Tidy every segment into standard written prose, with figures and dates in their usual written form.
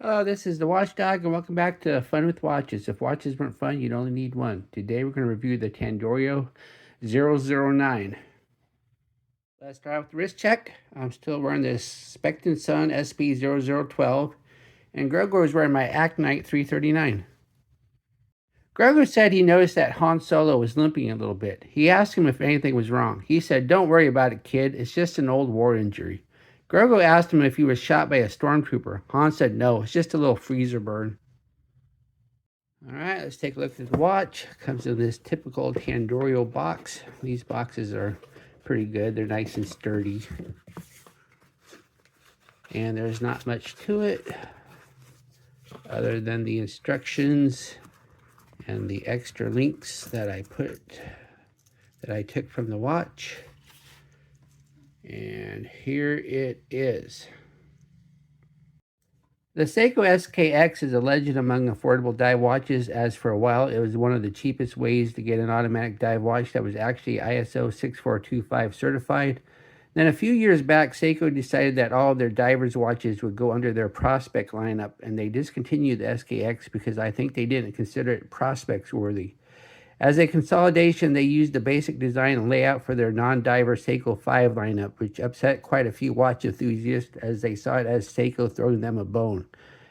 Hello, this is the Watchdog, and welcome back to Fun with Watches. If watches weren't fun, you'd only need one. Today we're going to review the Tandorio 009. Let's start with the wrist check. I'm still wearing the Spectin Sun SP0012, and Grogo is wearing my Actnite 339. Grogu said he noticed that Han Solo was limping a little bit. He asked him if anything was wrong. He said, "Don't worry about it, kid. It's just an old war injury." Grogu asked him if he was shot by a stormtrooper. Han said, "No, it's just a little freezer burn." All right, let's take a look at the watch. It comes in this typical Tandorio box. These boxes are pretty good. They're nice and sturdy. And there's not much to it other than the instructions and the extra links that I took from the watch. And here it is. The Seiko SKX is a legend among affordable dive watches, as for a while it was one of the cheapest ways to get an automatic dive watch that was actually ISO 6425 certified. Then a few years back, Seiko decided that all of their divers watches would go under their Prospect lineup, and they discontinued the SKX because I think they didn't consider it prospects worthy. As a consolidation, they used the basic design and layout for their non-diver Seiko 5 lineup, which upset quite a few watch enthusiasts as they saw it as Seiko throwing them a bone.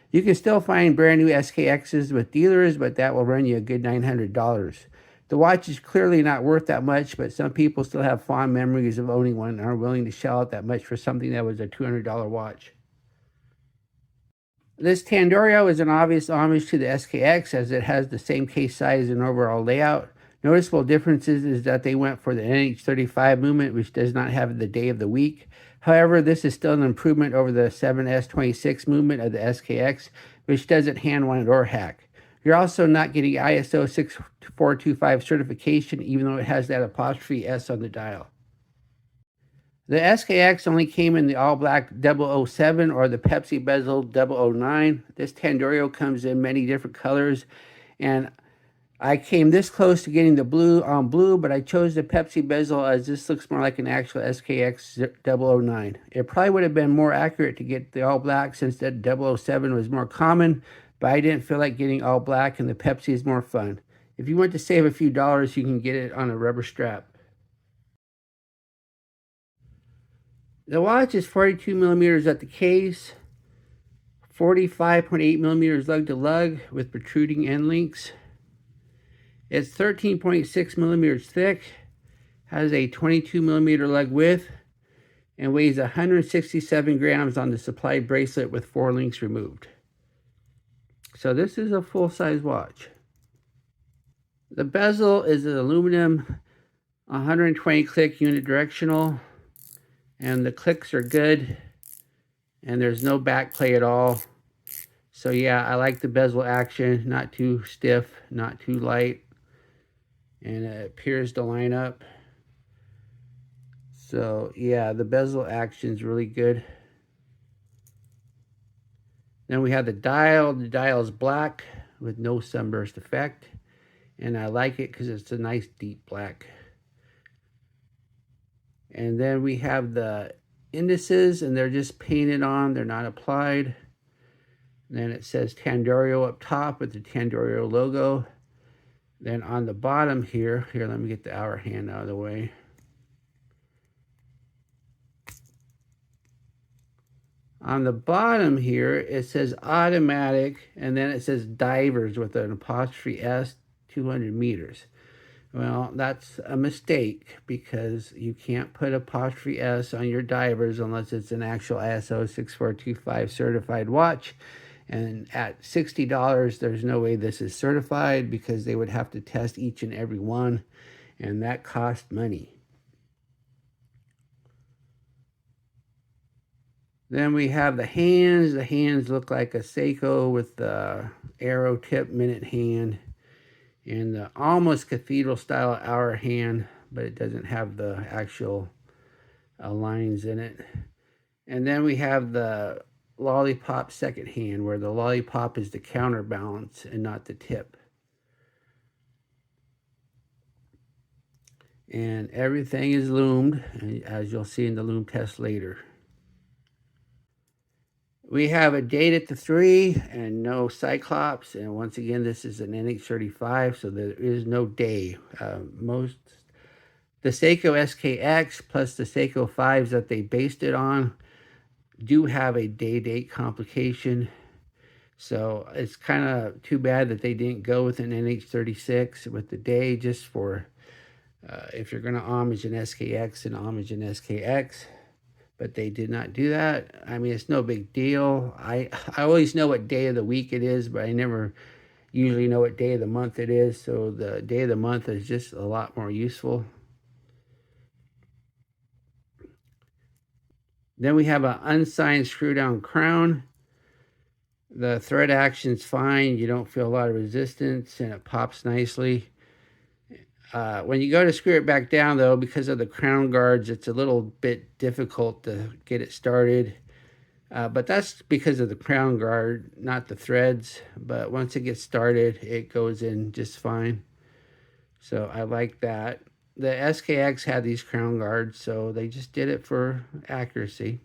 You can still find brand new SKXs with dealers, but that will run you a good $900. The watch is clearly not worth that much, but some people still have fond memories of owning one and are willing to shell out that much for something that was a $200 watch. This Tandorio is an obvious homage to the SKX as it has the same case size and overall layout. Noticeable differences is that they went for the NH35 movement, which does not have the day of the week. However, this is still an improvement over the 7S26 movement of the SKX, which doesn't hand wind or hack. You're also not getting ISO 6425 certification, even though it has that apostrophe S on the dial. The SKX only came in the all-black 007 or the Pepsi bezel 009. This Tandorio comes in many different colors, and I came this close to getting the blue on blue, but I chose the Pepsi bezel as this looks more like an actual SKX 009. It probably would have been more accurate to get the all-black since the 007 was more common, but I didn't feel like getting all-black, and the Pepsi is more fun. If you want to save a few dollars, you can get it on a rubber strap. The watch is 42 millimeters at the case, 45.8 millimeters lug to lug with protruding end links. It's 13.6 millimeters thick, has a 22 millimeter lug width, and weighs 167 grams on the supplied bracelet with 4 links removed. So this is a full-size watch. The bezel is an aluminum 120 click unidirectional, and the clicks are good, and there's no back play at all. So yeah, I like the bezel action, not too stiff, not too light, and it appears to line up. So yeah, the bezel action is really good. Then we have the dial. The dial is black with no sunburst effect, and I like it because it's a nice deep black. And then we have the indices, and they're just painted on, they're not applied. And then it says Tandorio up top with the Tandorio logo. Then on the bottom here, let me get the hour hand out of the way. On the bottom here, it says automatic, and then it says divers with an apostrophe S, 200 meters. Well, that's a mistake because you can't put apostrophe S on your divers unless it's an actual ISO 6425 certified watch. And at $60, there's no way this is certified because they would have to test each and every one, and that costs money. Then we have the hands. The hands look like a Seiko with the arrow tip minute hand and the almost cathedral style hour hand, but it doesn't have the actual lines in it. And then we have the lollipop second hand, where the lollipop is the counterbalance and not the tip. And everything is loomed, as you'll see in the loom test later. We have a date at the 3 and no Cyclops. And once again, this is an NH35, so there is no day. Most the Seiko SKX plus the Seiko 5s that they based it on do have a day date complication. So it's kind of too bad that they didn't go with an NH36 with the day, just for if you're going to homage an SKX and homage an SKX. But they did not do that. I mean, it's no big deal. I always know what day of the week it is, but I never usually know what day of the month it is. So the day of the month is just a lot more useful. Then we have an unsigned screw down crown. The thread action's fine. You don't feel a lot of resistance, and it pops nicely. When you go to screw it back down, though, because of the crown guards, it's a little bit difficult to get it started. But that's because of the crown guard, not the threads. But once it gets started, it goes in just fine. So I like that. The SKX had these crown guards, so they just did it for accuracy.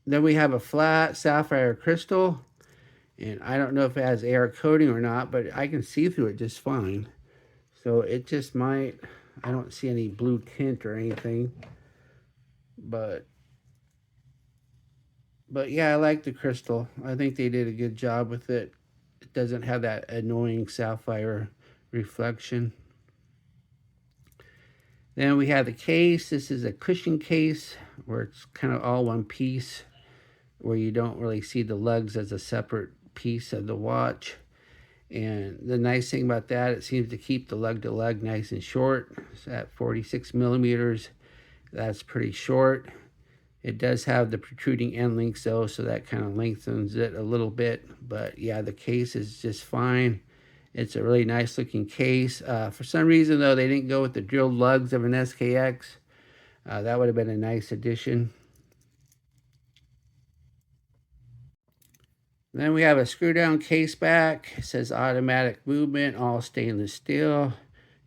Then we have a flat sapphire crystal. And I don't know if it has air coating or not, but I can see through it just fine. So it just might, I don't see any blue tint or anything. But yeah, I like the crystal. I think they did a good job with it. It doesn't have that annoying sapphire reflection. Then we have the case. This is a cushion case where it's kind of all one piece, where you don't really see the lugs as a separate piece of the watch. And the nice thing about that, it seems to keep the lug to lug nice and short. It's at 46 millimeters. That's pretty short. It does have the protruding end links though, so that kind of lengthens it a little bit. But yeah, the case is just fine. It's a really nice looking case. For some reason though, they didn't go with the drilled lugs of an SKX. That would have been a nice addition. Then we have a screw down case back. It says automatic movement, all stainless steel,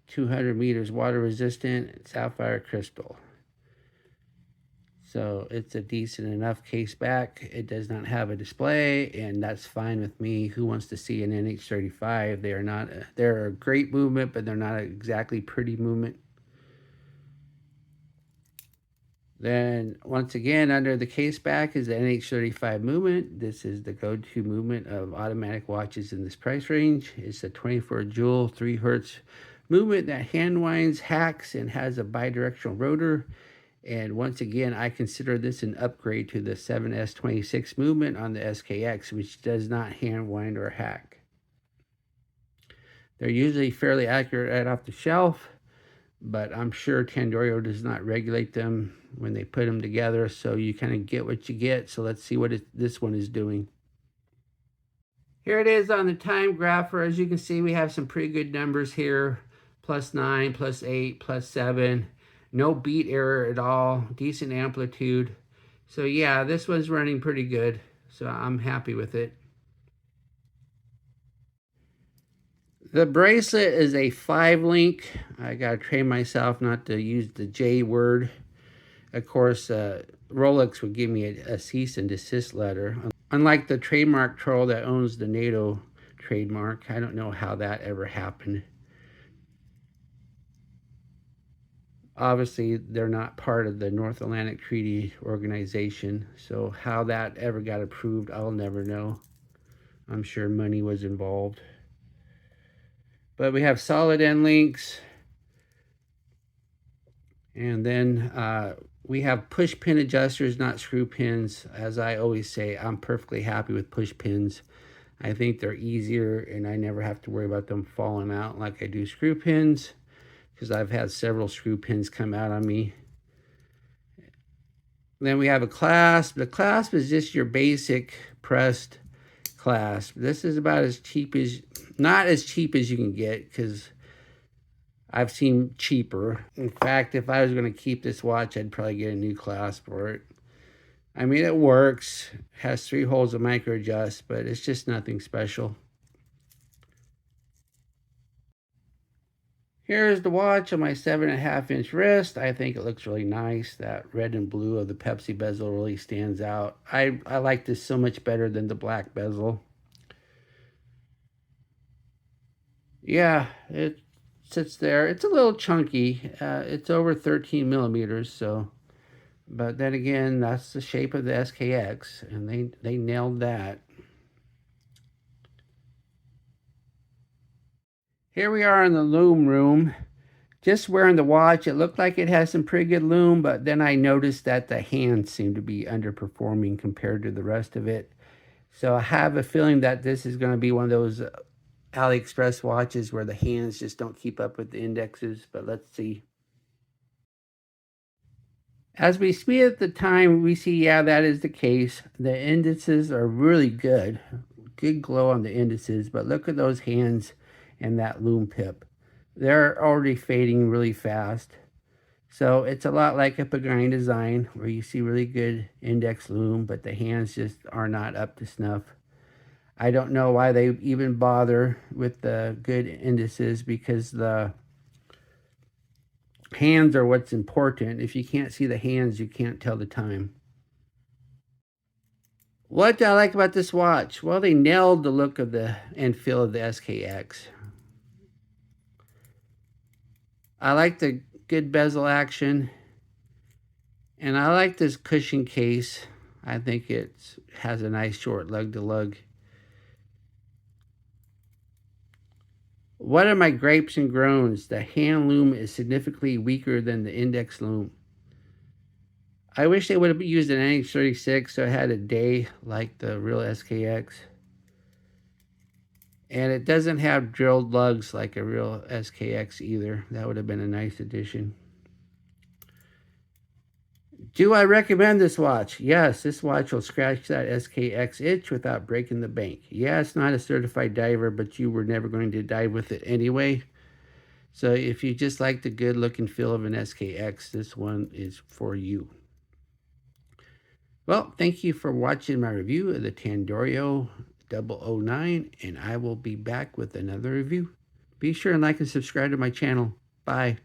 200 meters water resistant, sapphire crystal. So it's a decent enough case back. It does not have a display, and that's fine with me. Who wants to see an NH35? They're a great movement, but they're not exactly pretty movement. Then once again, under the case back is the NH35 movement. This is the go-to movement of automatic watches in this price range. It's a 24 joule, 3 hertz movement that hand winds, hacks, and has a bidirectional rotor. And once again, I consider this an upgrade to the 7S26 movement on the SKX, which does not hand wind or hack. They're usually fairly accurate right off the shelf, but I'm sure Tandorio does not regulate them when they put them together, so you kind of get what you get. So let's see what this one is doing. Here it is on the Timegrapher. As you can see, we have some pretty good numbers here. +9, +8, +7. No beat error at all. Decent amplitude. So yeah, this one's running pretty good. So I'm happy with it. The bracelet is a 5-link. I gotta train myself not to use the J word. Of course, Rolex would give me a cease and desist letter. Unlike the trademark troll that owns the NATO trademark, I don't know how that ever happened. Obviously, they're not part of the North Atlantic Treaty Organization, so how that ever got approved, I'll never know. I'm sure money was involved. But we have solid end links. And then we have push pin adjusters, not screw pins. As I always say, I'm perfectly happy with push pins. I think they're easier, and I never have to worry about them falling out like I do screw pins, because I've had several screw pins come out on me. Then we have a clasp. The clasp is just your basic pressed clasp. This is about as cheap as, not as cheap as you can get, because I've seen cheaper. In fact, if I was going to keep this watch, I'd probably get a new clasp for it. I mean, it works. It has 3 holes of micro adjust, but it's just nothing special. Here's the watch on my 7.5-inch wrist. I think it looks really nice. That red and blue of the Pepsi bezel really stands out. I like this so much better than the black bezel. Yeah, it sits there. It's a little chunky. It's over 13 millimeters, so. But then again, that's the shape of the SKX, and they nailed that. Here we are in the Lume room. Just wearing the watch, it looked like it has some pretty good lume, but then I noticed that the hands seem to be underperforming compared to the rest of it. So I have a feeling that this is going to be one of those AliExpress watches where the hands just don't keep up with the indexes, but let's see. As we speed at the time, we see, yeah, that is the case. The indices are really good. Good glow on the indices, but look at those hands and that lume pip. They're already fading really fast. So it's a lot like a Pagani design where you see really good index lume, but the hands just are not up to snuff. I don't know why they even bother with the good indices, because the hands are what's important. If you can't see the hands, you can't tell the time. What do I like about this watch? Well, they nailed the look of the and feel of the SKX. I like the good bezel action, and I like this cushion case. I think it has a nice short lug to lug. What are my gripes and groans? The hand lume is significantly weaker than the index lume. I wish they would have used an NH36 so it had a day like the real SKX. And it doesn't have drilled lugs like a real SKX either. That would have been a nice addition. Do I recommend this watch? Yes, this watch will scratch that SKX itch without breaking the bank. Yeah, it's not a certified diver, but you were never going to dive with it anyway. So if you just like the good look and feel of an SKX, this one is for you. Well, thank you for watching my review of the Tandorio 009, and I will be back with another review. Be sure and like and subscribe to my channel. Bye.